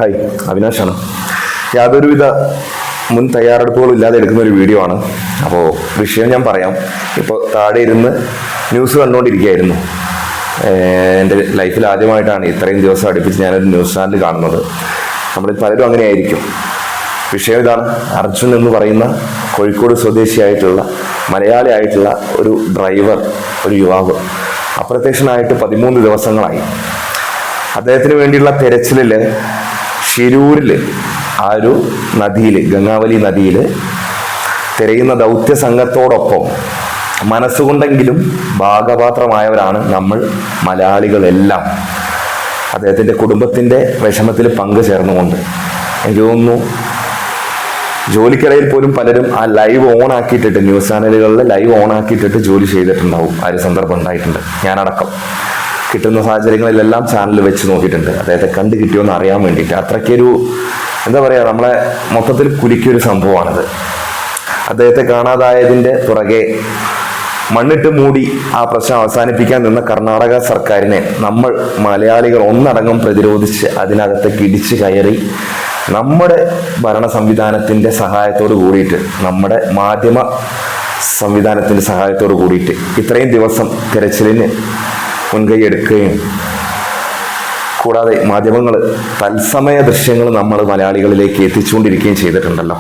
Hi, അവിനാശാണ്. യാതൊരുവിധ മുൻ തയ്യാറെടുപ്പുകളും ഇല്ലാതെ എടുക്കുന്ന ഒരു വീഡിയോ ആണ്. അപ്പോൾ വിഷയം ഞാൻ പറയാം. ഇപ്പോൾ താഴെ ഇരുന്ന് ന്യൂസ് കണ്ടുകൊണ്ടിരിക്കുകയായിരുന്നു. എൻ്റെ ലൈഫിൽ ആദ്യമായിട്ടാണ് ഇത്രയും ദിവസം അടുപ്പിച്ച് ഞാനൊരു ന്യൂസ് ചാനൽ കാണുന്നത്. നമ്മളിൽ പലരും അങ്ങനെയായിരിക്കും. വിഷയം ഇതാണ്. അർജുൻ എന്ന് പറയുന്ന കോഴിക്കോട് സ്വദേശിയായിട്ടുള്ള മലയാളി ആയിട്ടുള്ള ഒരു ഡ്രൈവർ, ഒരു യുവാവ് അപ്രത്യക്ഷനായിട്ട് 13 ദിവസങ്ങളായി. അദ്ദേഹത്തിന് വേണ്ടിയുള്ള തെരച്ചിലിൽ ഷിരൂരിൽ ആ ഒരു നദിയിൽ, ഗംഗാവലി നദിയിൽ തിരയുന്ന ദൗത്യ സംഘത്തോടൊപ്പം മനസ്സുകൊണ്ടെങ്കിലും ഭാഗപാത്രമായവരാണ് നമ്മൾ മലയാളികളെല്ലാം. അദ്ദേഹത്തിൻ്റെ കുടുംബത്തിൻ്റെ വിഷമത്തിൽ പങ്കു ചേർന്നുകൊണ്ട് എനിക്ക് തോന്നുന്നു ജോലിക്കിടയിൽ പോലും പലരും ആ ലൈവ് ഓൺ ആക്കിയിട്ടിട്ട്, ന്യൂസ് ചാനലുകളിൽ ലൈവ് ഓൺ ആക്കിയിട്ടിട്ട് ജോലി ചെയ്തിട്ടുണ്ടാവും. ആ ഒരു സന്ദർഭം ഉണ്ടായിട്ടുണ്ട്. ഞാനടക്കം കിട്ടുന്ന സാഹചര്യങ്ങളിലെല്ലാം ചാനൽ വെച്ച് നോക്കിയിട്ടുണ്ട്, അദ്ദേഹത്തെ കണ്ടു കിട്ടിയോന്ന് അറിയാൻ വേണ്ടിയിട്ട്. അത്രയ്ക്കൊരു എന്താ പറയുക, നമ്മളെ മൊത്തത്തിൽ കുലുക്കിയൊരു സംഭവമാണിത്. അദ്ദേഹത്തെ കാണാതായതിൻ്റെ പുറകെ മണ്ണിട്ട് മൂടി ആ പ്രശ്നം അവസാനിപ്പിക്കാൻ നിന്ന കർണാടക സർക്കാരിനെ നമ്മൾ മലയാളികൾ ഒന്നടങ്കം പ്രതിരോധിച്ച് അതിനകത്തേക്ക് ഇടിച്ചു കയറി നമ്മുടെ ഭരണ സംവിധാനത്തിൻ്റെ സഹായത്തോട് കൂടിയിട്ട്, നമ്മുടെ മാധ്യമ സംവിധാനത്തിൻ്റെ സഹായത്തോട് കൂടിയിട്ട് ഇത്രയും ദിവസം തിരച്ചിലിന് മുൻകൈ എടുക്കുകയും കൂടാതെ മാധ്യമങ്ങൾ തത്സമയ ദൃശ്യങ്ങൾ നമ്മൾ മലയാളികളിലേക്ക് എത്തിച്ചുകൊണ്ടിരിക്കുകയും ചെയ്തിട്ടുണ്ടല്ലോ.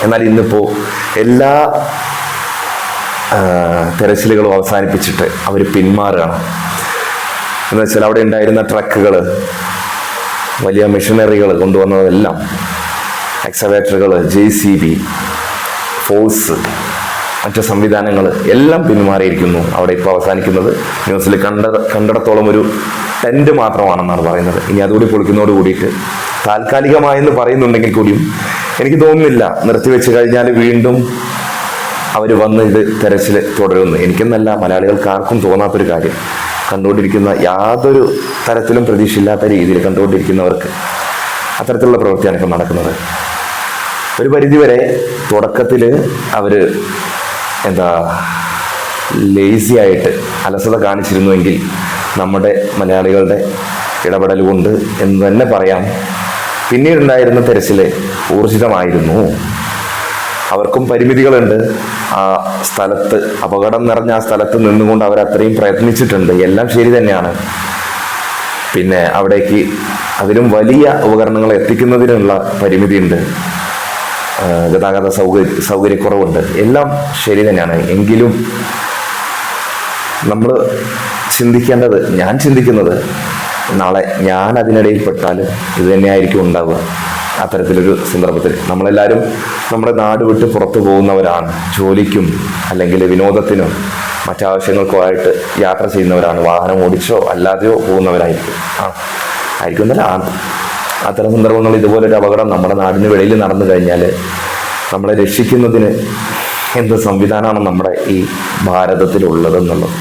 എന്നാൽ ഇന്നിപ്പോൾ എല്ലാ തെരച്ചിലുകളും അവസാനിപ്പിച്ചിട്ട് അവർ പിന്മാറുകയാണ്. എന്ന് വെച്ചാൽ അവിടെ ഉണ്ടായിരുന്ന ട്രക്കുകൾ, വലിയ മെഷീനറികൾ കൊണ്ടുവന്നതെല്ലാം, എക്സവേറ്ററുകൾ, JCB, ഫോഴ്സ്, മറ്റു സംവിധാനങ്ങൾ എല്ലാം പിന്മാറിയിരിക്കുന്നു. അവിടെ ഇപ്പോൾ അവസാനിക്കുന്നത് ന്യൂസിൽ കണ്ടിടത്തോളം ഒരു ടെൻറ്റ് മാത്രമാണെന്നാണ് പറയുന്നത്. ഇനി അതുകൂടി പൊളിക്കുന്നതോട് കൂടിയിട്ട് താൽക്കാലികമായെന്ന് പറയുന്നുണ്ടെങ്കിൽ കൂടിയും എനിക്ക് തോന്നുന്നില്ല നിർത്തിവെച്ച് കഴിഞ്ഞാൽ വീണ്ടും അവർ വന്ന് ഇത് തെരച്ചിൽ തുടരുന്നു. എനിക്കെന്നല്ല, മലയാളികൾക്ക് ആർക്കും തോന്നാത്തൊരു കാര്യം. കണ്ടുകൊണ്ടിരിക്കുന്ന യാതൊരു തരത്തിലും പ്രതീക്ഷയില്ലാത്ത രീതിയിൽ കണ്ടുകൊണ്ടിരിക്കുന്നവർക്ക് അത്തരത്തിലുള്ള പ്രവൃത്തിയാണ് ഇപ്പം നടക്കുന്നത്. ഒരു പരിധിവരെ തുടക്കത്തിൽ അവർ ലേസി ആയിട്ട് അലസത കാണിച്ചിരുന്നുവെങ്കിൽ നമ്മുടെ മലയാളികളുടെ ഇടപെടൽ കൊണ്ട് എന്ന് തന്നെ പറയാം. പിന്നീടുണ്ടായിരുന്ന തെരച്ചിൽ ഊർജിതമായിരുന്നു. അവർക്കും പരിമിതികളുണ്ട്. ആ സ്ഥലത്ത്, അപകടം നിറഞ്ഞ ആ സ്ഥലത്ത് നിന്നുകൊണ്ട് അവർ അത്രയും പ്രയത്നിച്ചിട്ടുണ്ട്. എല്ലാം ശരി തന്നെയാണ്. പിന്നെ അവിടേക്ക് അതിലും വലിയ ഉപകരണങ്ങൾ എത്തിക്കുന്നതിനുള്ള പരിമിതിയുണ്ട്, ഗതാഗത സൗകര്യക്കുറവുണ്ട്. എല്ലാം ശരി തന്നെയാണ്. എങ്കിലും നമ്മൾ ചിന്തിക്കേണ്ടത്, ഞാൻ ചിന്തിക്കുന്നത്, നാളെ ഞാൻ അതിനിടയിൽ പെട്ടാൽ ഇത് തന്നെയായിരിക്കും ഉണ്ടാവുക. അത്തരത്തിലൊരു സന്ദർഭത്തിൽ നമ്മളെല്ലാവരും നമ്മുടെ നാട് വിട്ട് പുറത്തു പോകുന്നവരാണ്. ജോലിക്കും അല്ലെങ്കിൽ വിനോദത്തിനും മറ്റാവശ്യങ്ങൾക്കോ ആയിട്ട് യാത്ര ചെയ്യുന്നവരാണ്. വാഹനം ഓടിച്ചോ അല്ലാതെയോ പോകുന്നവരായിരിക്കും. ആയിരിക്കും എന്നല്ല, അത്തരം സന്ദർഭങ്ങളിൽ ഇതുപോലൊരു അപകടം നമ്മുടെ നാടിന് വെളിയിൽ നടന്നു കഴിഞ്ഞാൽ നമ്മളെ രക്ഷിക്കുന്നതിന് എന്ത് സംവിധാനമാണ് നമ്മുടെ ഈ ഭാരതത്തിലുള്ളതെന്നുള്ളത്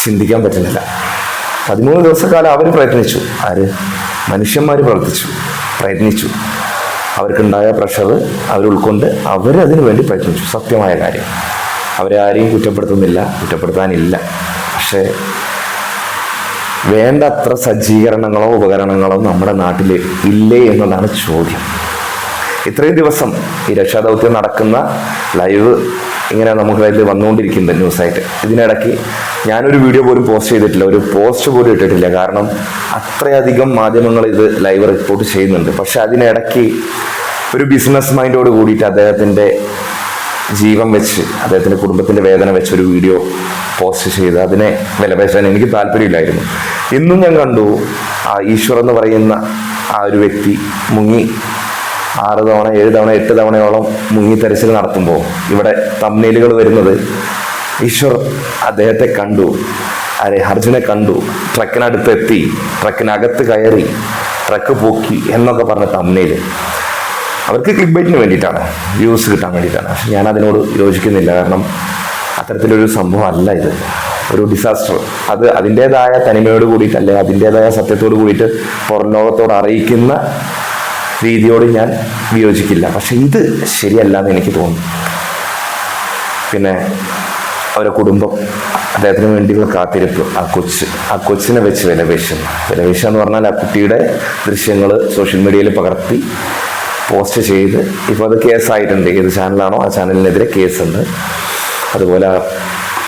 ചിന്തിക്കാൻ പറ്റുന്നില്ല. 13 ദിവസക്കാലം അവർ പ്രയത്നിച്ചു. മനുഷ്യന്മാർ പ്രയത്നിച്ചു. അവർക്കുണ്ടായ പ്രഷർ അവർ ഉൾക്കൊണ്ട് അവരതിനു വേണ്ടി പ്രയത്നിച്ചു. സത്യമായ കാര്യം. അവരെ ആരെയും കുറ്റപ്പെടുത്താനില്ല. പക്ഷേ വേണ്ടത്ര സജ്ജീകരണങ്ങളോ ഉപകരണങ്ങളോ നമ്മുടെ നാട്ടിൽ ഇല്ലേ എന്നതാണ് ചോദ്യം. ഇത്രയും ദിവസം ഈ രക്ഷാദൗത്യം നടക്കുന്ന ലൈവ് ഇങ്ങനെ നമുക്ക് അതിൽ വന്നുകൊണ്ടിരിക്കുന്നുണ്ട് ന്യൂസായിട്ട്. ഇതിനിടയ്ക്ക് ഞാനൊരു വീഡിയോ പോലും പോസ്റ്റ് ചെയ്തിട്ടില്ല, ഒരു പോസ്റ്റ് പോലും ഇട്ടിട്ടില്ല. കാരണം അത്രയധികം മാധ്യമങ്ങൾ ഇത് ലൈവ് റിപ്പോർട്ട് ചെയ്യുന്നുണ്ട്. പക്ഷെ അതിനിടയ്ക്ക് ഒരു ബിസിനസ് മൈൻഡോട് കൂടിയിട്ട് അദ്ദേഹത്തിൻ്റെ ജീവൻ വെച്ച്, അദ്ദേഹത്തിൻ്റെ കുടുംബത്തിൻ്റെ വേദന വെച്ച് ഒരു വീഡിയോ പോസ്റ്റ് ചെയ്ത് അതിനെ വിലപേശാൻ എനിക്ക് താല്പര്യമില്ലായിരുന്നു. ഇന്നും ഞാൻ കണ്ടു ഈശ്വർ എന്ന് പറയുന്ന ആ ഒരു വ്യക്തി മുങ്ങി 6 തവണ 7 തവണ 8 തവണയോളം മുങ്ങി തെരച്ചിൽ നടത്തുമ്പോൾ ഇവിടെ തംബ്നെയിലുകൾ വരുന്നത് ഈശ്വർ അദ്ദേഹത്തെ കണ്ടു, അർജുനെ കണ്ടു, ട്രക്കിനടുത്തെത്തി, ട്രക്കിനകത്ത് കയറി, ട്രക്ക് പൊക്കി എന്നൊക്കെ പറഞ്ഞ തംബ്നെയിൽ. അവർക്ക് ക്ലിക്ക് ബൈറ്റിന് വേണ്ടിയിട്ടാണ്, വ്യൂസ് കിട്ടാൻ വേണ്ടിയിട്ടാണ്. പക്ഷെ ഞാൻ അതിനോട് യോജിക്കുന്നില്ല. കാരണം അത്തരത്തിലൊരു സംഭവം അല്ല ഇത്. ഒരു ഡിസാസ്റ്റർ അത് അതിൻ്റെതായ തനിമയോട് കൂടിയിട്ടല്ലേ, അതിൻ്റെതായ സത്യത്തോട് കൂടിയിട്ട് പുറം ലോകത്തോട് അറിയിക്കുന്ന രീതിയോട് ഞാൻ വിയോജിക്കില്ല. പക്ഷെ ഇത് ശരിയല്ല എന്ന് എനിക്ക് തോന്നുന്നു. പിന്നെ അവരെ കുടുംബം, അദ്ദേഹത്തിന് വേണ്ടിയുള്ള കാത്തിരിപ്പ്, ആ കൊച്ചിനെ വെച്ച് വിലപേശുക എന്ന് പറഞ്ഞാൽ ആ കുട്ടിയുടെ ദൃശ്യങ്ങൾ സോഷ്യൽ മീഡിയയിൽ പകർത്തി പോസ്റ്റ് ചെയ്ത് ഇപ്പോൾ അത് കേസായിട്ടുണ്ട്. ഏത് ചാനലാണോ ആ ചാനലിനെതിരെ കേസുണ്ട്. അതുപോലെ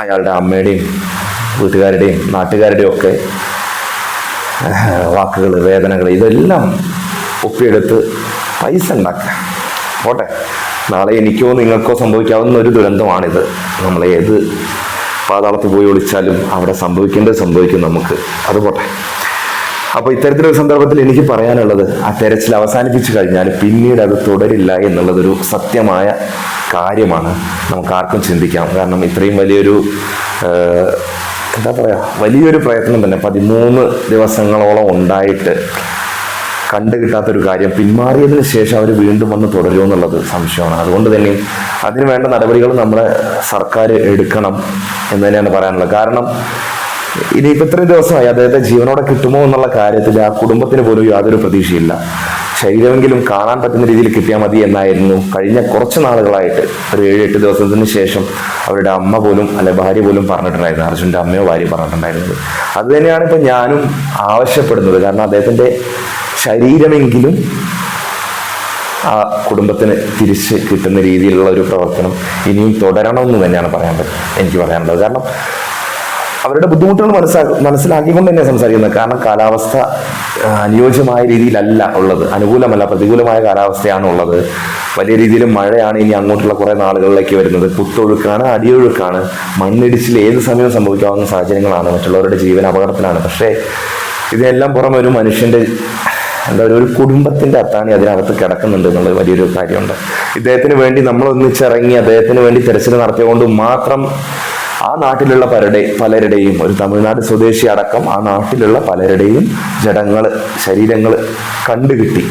അയാളുടെ അമ്മയുടെയും വീട്ടുകാരുടെയും നാട്ടുകാരുടെയും ഒക്കെ വാക്കുകൾ, വേദനകൾ, ഇതെല്ലാം ഒപ്പിയെടുത്ത് പൈസ ഉണ്ടാക്കുക. പോട്ടെ, നാളെ എനിക്കോ നിങ്ങൾക്കോ സംഭവിക്കാവുന്ന ഒരു ദുരന്തമാണിത്. നമ്മൾ ഏത് പാതാളത്തിൽ പോയി ഒളിച്ചാലും അവിടെ സംഭവിക്കേണ്ടത് സംഭവിക്കും നമുക്ക്. അത് പോട്ടെ. അപ്പോൾ ഇത്തരത്തിലൊരു സന്ദർഭത്തിൽ എനിക്ക് പറയാനുള്ളത്, ആ തെരച്ചിൽ അവസാനിപ്പിച്ചു കഴിഞ്ഞാൽ പിന്നീട് അത് തുടരില്ല എന്നുള്ളതൊരു സത്യമായ കാര്യമാണ്. നമുക്ക് ആർക്കും ചിന്തിക്കാം. കാരണം ഇത്രയും വലിയൊരു വലിയൊരു പ്രയത്നം തന്നെ 13 ദിവസങ്ങളോളം ഉണ്ടായിട്ട് കണ്ടു കിട്ടാത്തൊരു കാര്യം പിന്മാറിയതിന് ശേഷം അവർ വീണ്ടും വന്ന് തുടരുമോ എന്നുള്ളത് സംശയമാണ്. അതുകൊണ്ട് തന്നെ അതിന് വേണ്ട നടപടികൾ നമ്മുടെ സർക്കാർ എടുക്കണം എന്ന് തന്നെയാണ് പറയാനുള്ളത്. കാരണം ഇനിയിപ്പോൾ ഇത്രയും ദിവസമായി അദ്ദേഹത്തെ ജീവനോടെ കിട്ടുമോ എന്നുള്ള കാര്യത്തിൽ ആ കുടുംബത്തിന് പോലും യാതൊരു പ്രതീക്ഷയില്ല. ശരീരമെങ്കിലും കാണാൻ പറ്റുന്ന രീതിയിൽ കിട്ടിയാൽ മതി എന്നായിരുന്നു കഴിഞ്ഞ കുറച്ച് നാളുകളായിട്ട്, ഒരു 7-8 ദിവസത്തിന് ശേഷം അവരുടെ അമ്മ പോലും ഭാര്യ പോലും പറഞ്ഞിട്ടുണ്ടായിരുന്നു. അർജുൻ്റെ അമ്മയോ ഭാര്യ പറഞ്ഞിട്ടുണ്ടായിരുന്നത്. അത് തന്നെയാണ് ഇപ്പം ഞാനും ആവശ്യപ്പെടുന്നത്. കാരണം അദ്ദേഹത്തിൻ്റെ ശരീരമെങ്കിലും ആ കുടുംബത്തിന് തിരിച്ച് കിട്ടുന്ന രീതിയിലുള്ള ഒരു പ്രവർത്തനം ഇനിയും തുടരണമെന്ന് തന്നെയാണ് എനിക്ക് പറയാനുള്ളത്. കാരണം അവരുടെ ബുദ്ധിമുട്ടുകൾ മനസ്സിലാക്കിക്കൊണ്ട് തന്നെ സംസാരിക്കുന്നത്. കാരണം കാലാവസ്ഥ അനുയോജ്യമായ രീതിയിലല്ല ഉള്ളത്, അനുകൂലമല്ല, പ്രതികൂലമായ കാലാവസ്ഥയാണ് ഉള്ളത്. വലിയ രീതിയിൽ മഴയാണ് ഇനി അങ്ങോട്ടുള്ള കുറേ നാളുകളിലേക്ക് വരുന്നത്. കുത്തൊഴുക്കാണ്, അടിയൊഴുക്കാണ്, മണ്ണിടിച്ചിൽ ഏത് സമയവും സംഭവിക്കാവുന്ന സാഹചര്യങ്ങളാണ്. മറ്റുള്ളവരുടെ ജീവൻ അപകടത്തിലാണ്. പക്ഷേ ഇതിനെല്ലാം പുറമെ ഒരു മനുഷ്യൻ്റെ ഒരു കുടുംബത്തിന്റെ അത്താണി അതിനകത്ത് കിടക്കുന്നുണ്ട് എന്നുള്ളത് വലിയൊരു കാര്യമുണ്ട്. ഇദ്ദേഹത്തിന് വേണ്ടി നമ്മൾ ഒന്നിച്ചിറങ്ങി അദ്ദേഹത്തിന് വേണ്ടി തെരച്ചിൽ നടത്തിയതുകൊണ്ട് മാത്രം ആ നാട്ടിലുള്ള പലരുടെയും, ഒരു തമിഴ്നാട് സ്വദേശി അടക്കം ആ നാട്ടിലുള്ള പലരുടെയും ശരീരങ്ങൾ കണ്ടുകിട്ടി.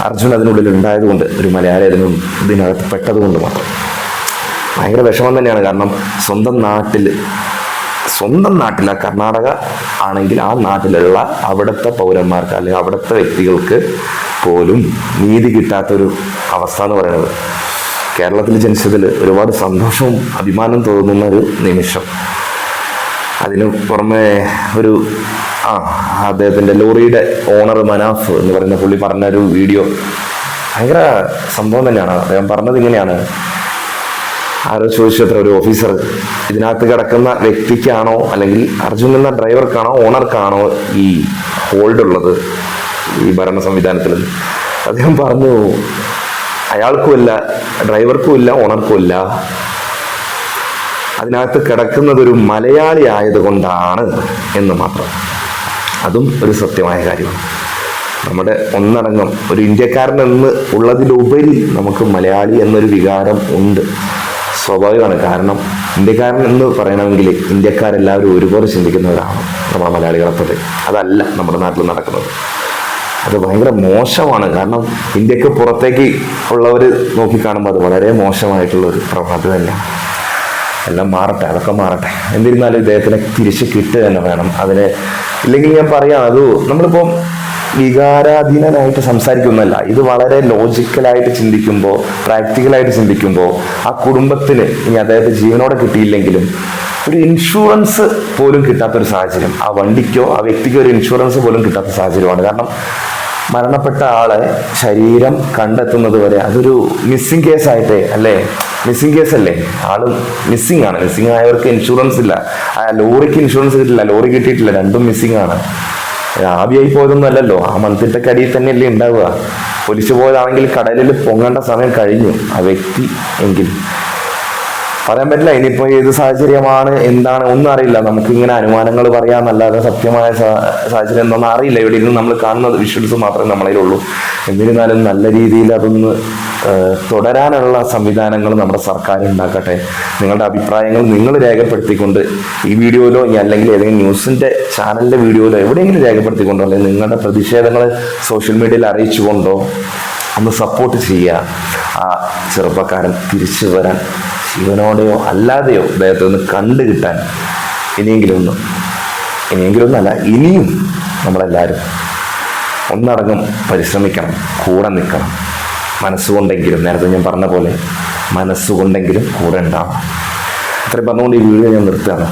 അർജുൻ അതിനുള്ളിൽ ഉണ്ടായതുകൊണ്ട്, ഒരു മലയാളി ഇതിനകത്ത് പെട്ടതുകൊണ്ട് മാത്രം ഭയങ്കര വിഷമം തന്നെയാണ്. കാരണം സ്വന്തം നാട്ടിൽ കർണാടക ആണെങ്കിൽ ആ നാട്ടിലുള്ള അവിടുത്തെ പൗരന്മാർക്ക് അല്ലെങ്കിൽ അവിടുത്തെ വ്യക്തികൾക്ക് പോലും നീതി കിട്ടാത്തൊരു അവസ്ഥ എന്ന് പറയുന്നത്. കേരളത്തിൽ ജനിച്ചതിൽ ഒരുപാട് സന്തോഷവും അഭിമാനം തോന്നുന്ന ഒരു നിമിഷം. അതിന് പുറമെ അദ്ദേഹത്തിൻ്റെ ലോറിയുടെ ഓണർ മനാഫ് എന്ന് പറയുന്ന പുള്ളി പറഞ്ഞൊരു വീഡിയോ ഭയങ്കര സംഭവം തന്നെയാണ്. അദ്ദേഹം പറഞ്ഞത് ഇങ്ങനെയാണ്: ആരോ ചോദിച്ചത്ര ഒരു ഓഫീസർ, ഇതിനകത്ത് കിടക്കുന്ന വ്യക്തിക്കാണോ അല്ലെങ്കിൽ അർജുൻ എന്ന ഡ്രൈവർക്കാണോ ഓണർക്കാണോ ഈ ഹോൾഡ് ഉള്ളത് ഈ ഭരണ സംവിധാനത്തിൽ? അദ്ദേഹം പറഞ്ഞു, അയാൾക്കുമില്ല, ഡ്രൈവർക്കുമില്ല, ഓണർക്കുമില്ല. അതിനകത്ത് കിടക്കുന്നത് ഒരു മലയാളി ആയതുകൊണ്ടാണ് എന്ന് മാത്രം. അതും ഒരു സത്യമായ കാര്യമാണ്. നമ്മുടെ ഒന്നടങ്കം ഒരു ഇന്ത്യക്കാരൻ എന്ന് ഉള്ളതിലുപരി നമുക്ക് മലയാളി എന്നൊരു വികാരം ഉണ്ട്, സ്വാഭാവികമാണ്. കാരണം ഇന്ത്യക്കാരൻ എന്ന് പറയണമെങ്കിൽ ഇന്ത്യക്കാരെല്ലാവരും ഒരുപോലെ ചിന്തിക്കുന്നവരാണ് നമ്മുടെ മലയാളികളെ പോലെ. അതല്ല നമ്മുടെ നാട്ടിൽ നടക്കുന്നത്. അത് ഭയങ്കര മോശമാണ്. കാരണം ഇന്ത്യക്ക് പുറത്തേക്ക് ഉള്ളവർ നോക്കിക്കാണുമ്പോൾ അത് വളരെ മോശമായിട്ടുള്ളൊരു പ്രവണത തന്നെയാണ്. എല്ലാം മാറട്ടെ, അതൊക്കെ മാറട്ടെ. എന്നിരുന്നാലും ഇദ്ദേഹത്തിനെ തിരിച്ച് കിട്ടുക തന്നെ വേണം. ഇല്ലെങ്കിൽ ഞാൻ പറയാം, നമ്മളിപ്പോൾ വികാരാധീനനായിട്ട് സംസാരിക്കുന്നല്ല. ഇത് വളരെ ലോജിക്കലായിട്ട് ചിന്തിക്കുമ്പോൾ, പ്രാക്ടിക്കലായിട്ട് ചിന്തിക്കുമ്പോൾ ആ കുടുംബത്തിന് ഇനി അദ്ദേഹത്തെ ജീവനോടെ കിട്ടിയില്ലെങ്കിലും ഒരു ഇൻഷുറൻസ് പോലും കിട്ടാത്തൊരു സാഹചര്യം, ആ വണ്ടിക്കോ ആ വ്യക്തിക്കോ ഒരു ഇൻഷുറൻസ് പോലും കിട്ടാത്ത സാഹചര്യമാണ്. കാരണം മരണപ്പെട്ട ആളെ ശരീരം കണ്ടെത്തുന്നത് വരെ അതൊരു മിസ്സിംഗ് കേസായിട്ടേ അല്ലേ? മിസ്സിംഗ് കേസല്ലേ? ആള് മിസ്സിംഗ് ആണ്. മിസ്സിംഗ് ആയവർക്ക് ഇൻഷുറൻസ് ഇല്ല. ആ ലോറിക്ക് ഇൻഷുറൻസ് കിട്ടില്ല, ലോറി കിട്ടിയിട്ടില്ല, രണ്ടും മിസ്സിംഗ് ആണ്. ആവിയായി പോയതൊന്നും അല്ലല്ലോ, ആ മൺതിട്ടക്ക് അടിയിൽ തന്നെയല്ലേ ഉണ്ടാവുക. ഒലിച്ചു പോയതാണെങ്കിൽ കടലിൽ പൊങ്ങേണ്ട സമയം കഴിഞ്ഞു ആ വ്യക്തി എങ്കിൽ. പറയാൻ പറ്റില്ല ഇനിയിപ്പോൾ ഏത് സാഹചര്യമാണ് എന്താണ് ഒന്നും അറിയില്ല. നമുക്കിങ്ങനെ അനുമാനങ്ങൾ പറയാമെന്നല്ലാതെ സത്യമായ സാഹചര്യം എന്താണെന്ന് അറിയില്ല. ഇവിടെ ഇരുന്ന് നമ്മൾ കാണുന്ന വിഷ്വൽസ് മാത്രമേ നമ്മളതിലുള്ളൂ. എന്നിരുന്നാലും നല്ല രീതിയിൽ അതൊന്ന് തുടരാനുള്ള സംവിധാനങ്ങൾ നമ്മുടെ സർക്കാർ ഉണ്ടാക്കട്ടെ. നിങ്ങളുടെ അഭിപ്രായങ്ങൾ നിങ്ങൾ രേഖപ്പെടുത്തിക്കൊണ്ട് ഈ വീഡിയോയിലോ അല്ലെങ്കിൽ ഏതെങ്കിലും ന്യൂസിൻ്റെ ചാനലിൻ്റെ വീഡിയോയിലോ എവിടെയെങ്കിലും രേഖപ്പെടുത്തിക്കൊണ്ടോ അല്ലെങ്കിൽ നിങ്ങളുടെ പ്രതിഷേധങ്ങൾ സോഷ്യൽ മീഡിയയിൽ അറിയിച്ചുകൊണ്ടോ ഒന്ന് സപ്പോർട്ട് ചെയ്യുക. ആ ചെറുപ്പക്കാരൻ തിരിച്ചു വരാൻ, ജീവനോടെയോ അല്ലാതെയോ അദ്ദേഹത്തെ ഒന്ന് കണ്ടു കിട്ടാൻ ഇനിയെങ്കിലും ഒന്നല്ല, ഇനിയും നമ്മളെല്ലാവരും ഒന്നടങ്കം പരിശ്രമിക്കണം, കൂടെ നിൽക്കണം. മനസ്സുകൊണ്ടെങ്കിലും നേരത്തെ ഞാൻ പറഞ്ഞ പോലെ മനസ്സുകൊണ്ടെങ്കിലും കൂടെ ഉണ്ടാവണം. ഇത്രയും പറഞ്ഞുകൊണ്ട് ഈ വീഡിയോ ഞാൻ നിർത്തുകയാണ്.